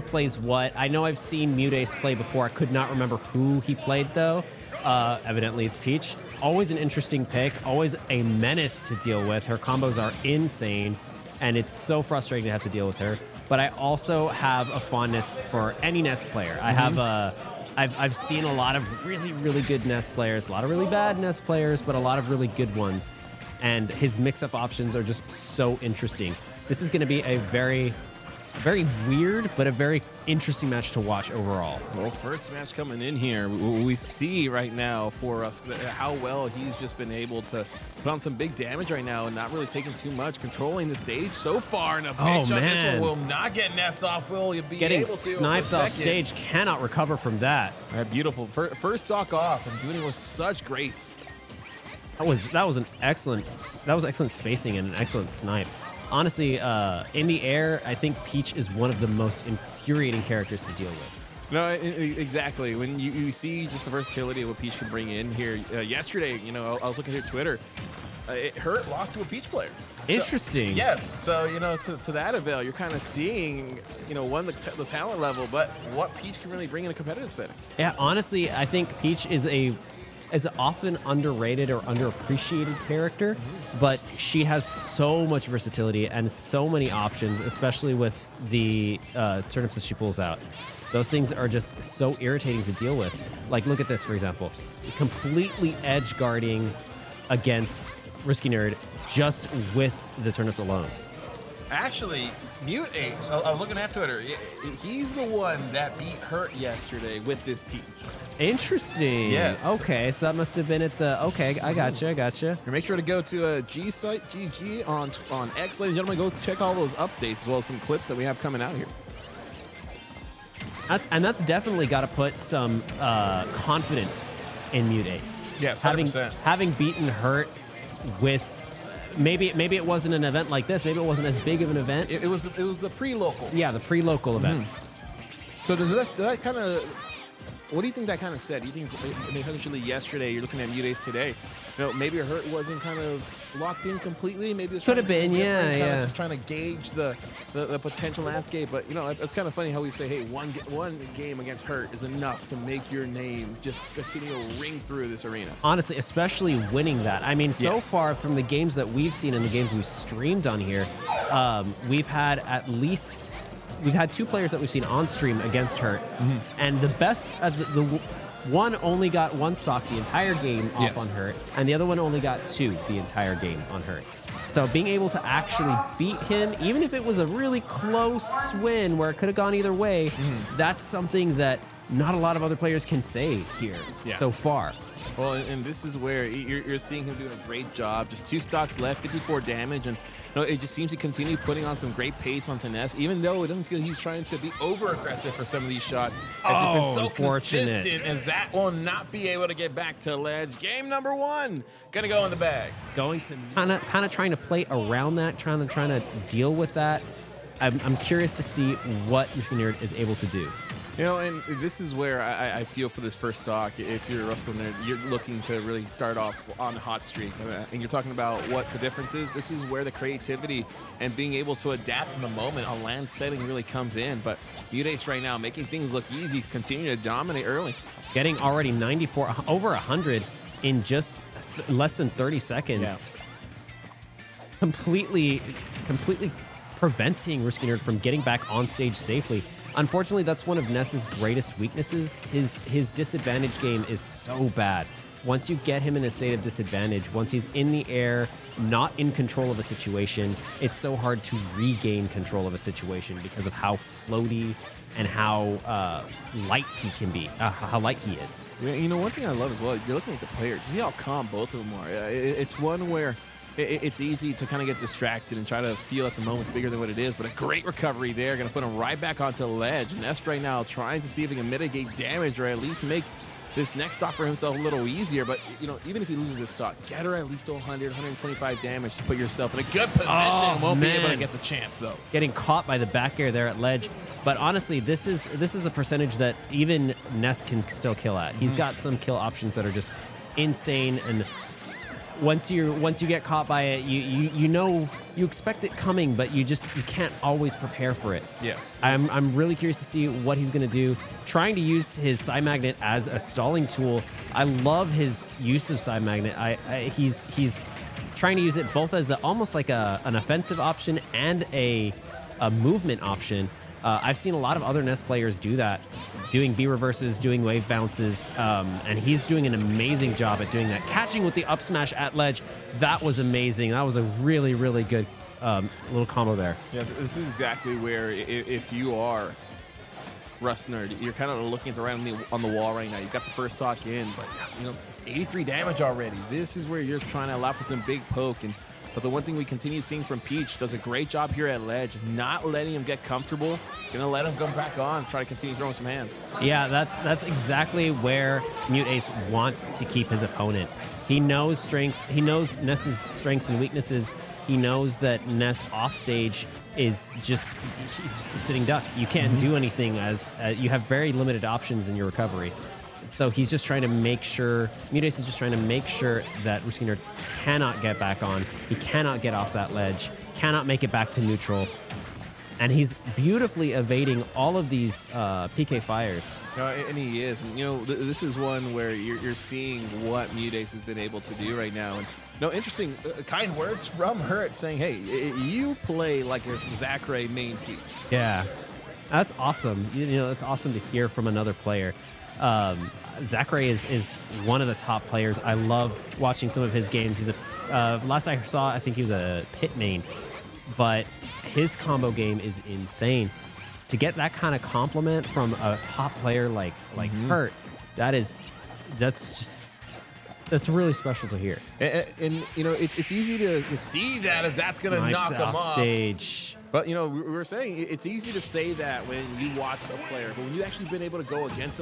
who plays what. I know I've seen Muteace play before. I could not remember who he played, though. Evidently, it's Peach. Always an interesting pick. Always a menace to deal with. Her combos are insane, and it's so frustrating to have to deal with her. But I also have a fondness for any Ness player. I have I've seen a lot of really, really good Ness players, a lot of really bad Ness players, but a lot of really good ones. And his mix-up options are just so interesting. This is going to be a very weird, but a very interesting match to watch overall. Well, first match coming in here, we see right now for us how well he's just been able to put on some big damage right now and not really taking too much, controlling the stage so far. And a big shot. This one will not get Ness off. Will you be getting able to? Sniped off stage, cannot recover from that. All right, beautiful. First stock off and doing it with such grace. That was excellent spacing and an excellent snipe. Honestly, in the air, I think Peach is one of the most infuriating characters to deal with. No, exactly. When you see just the versatility of what Peach can bring in here. Yesterday, I was looking at Twitter. Hurt lost to a Peach player. Interesting. So, yes. So, to that avail, you're kind of seeing, the talent level, but what Peach can really bring in a competitive setting. Yeah, honestly, I think Peach is an often underrated or underappreciated character, but she has so much versatility and so many options, especially with the turnips that she pulls out. Those things are just so irritating to deal with. Like, look at this, for example. Completely edge guarding against Ruskinurd just with the turnips alone. Actually, Muteace, I was looking at Twitter, he's the one that beat Hurt yesterday with this Peach. Interesting. Yes. Okay, so that must have been at the... Okay, I gotcha. Make sure to go to G site, GG on X. Ladies and gentlemen, go check all those updates as well as some clips that we have coming out here. That's definitely got to put some confidence in Muteace. Yes, 100%. Having beaten Hurt with... Maybe it wasn't an event like this. Maybe it wasn't as big of an event. It was the pre-local. Yeah, the pre-local event. So does that kind of... What do you think that kind of said? Do you think essentially yesterday, you're looking at Muteace today, maybe Hurt wasn't kind of locked in completely. Maybe it's could have been, yeah. Just trying to gauge the potential landscape. But it's kind of funny how we say, hey, one game against Hurt is enough to make your name just continue to ring through this arena. Honestly, especially winning that. I mean, so Yes. far from the games that we've seen and the games we've streamed on here, we've had two players that we've seen on stream against Hurt, and the best, the one only got one stock the entire game off on Hurt, and the other one only got two the entire game on Hurt. So being able to actually beat him, even if it was a really close win where it could have gone either way, that's something that not a lot of other players can say here so far. Well, and this is where you're seeing him doing a great job. Just 2 stocks left, 54 damage, and it just seems to continue putting on some great pace onto Ness, even though it doesn't feel he's trying to be over-aggressive for some of these shots. It's just been so consistent, and Zach will not be able to get back to ledge. Game number 1, gonna go in the bag. Going to kind of trying to play around that, trying to deal with that. I'm curious to see what Ruskinurd is able to do. And this is where I feel for this first stock. If you're Ruskinurd, you're looking to really start off on a hot streak. And you're talking about what the difference is. This is where the creativity and being able to adapt in the moment on land setting really comes in. But Muteace right now making things look easy, continue to dominate early. Getting already 94, over 100 in just less than 30 seconds. Yeah. Completely preventing Ruskinurd from getting back on stage safely. Unfortunately, that's one of Ness's greatest weaknesses. His disadvantage game is so bad. Once you get him in a state of disadvantage, once he's in the air, not in control of a situation, it's so hard to regain control of a situation because of how floaty and how light he can be, how light he is. One thing I love as well, you're looking at the players. You see how calm both of them are. It's one where it's easy to kind of get distracted and try to feel at the moment it's bigger than what it is, but a great recovery there. Going to put him right back onto the ledge. Ness right now trying to see if he can mitigate damage or at least make this next stock for himself a little easier. But, even if he loses this stock, get her at least to 100, 125 damage to put yourself in a good position. Won't be able to get the chance, though. Getting caught by the back air there at ledge. But honestly, this is a percentage that even Ness can still kill at. He's got some kill options that are just insane, and once you get caught by it, you know you expect it coming, but you can't always prepare for it. Yes. I'm really curious to see what he's going to do. Trying to use his side magnet as a stalling tool. I love his use of side magnet. He's trying to use it both as almost like an offensive option and a movement option. I've seen a lot of other Ness players do that, doing B reverses, doing wave bounces, and he's doing an amazing job at doing that. Catching with the up smash at ledge, that was amazing. That was a really, really good little combo there. Yeah, this is exactly where if you are Ruskinurd, you're kind of looking at the right on the wall right now. You've got the first stock in, but 83 damage already. This is where you're trying to allow for some big poke. But the one thing we continue seeing from Peach, does a great job here at ledge, not letting him get comfortable. Gonna let him come back on, try to continue throwing some hands. Yeah, that's exactly where Muteace wants to keep his opponent. He knows strengths. He knows Ness's strengths and weaknesses. He knows that Ness offstage is just sitting duck. You can't do anything as you have very limited options in your recovery. So he's just trying to make sure, Muteace is just trying to make sure that Ruskinurd cannot get back on. He cannot get off that ledge, cannot make it back to neutral. And he's beautifully evading all of these PK fires. And he is. And, this is one where you're seeing what Muteace has been able to do right now. And interesting, kind words from Hurt saying, hey, you play like a Zachary main Peach. Yeah, that's awesome. It's awesome to hear from another player. Zachary is one of the top players. I love watching some of his games. He's last I saw, I think he was a pit main, but his combo game is insane. To get that kind of compliment from a top player like Hurt, that's really special to hear. And it's easy to see that as that's going to knock him off stage. But we were saying it's easy to say that when you watch a player, but when you actually been able to go against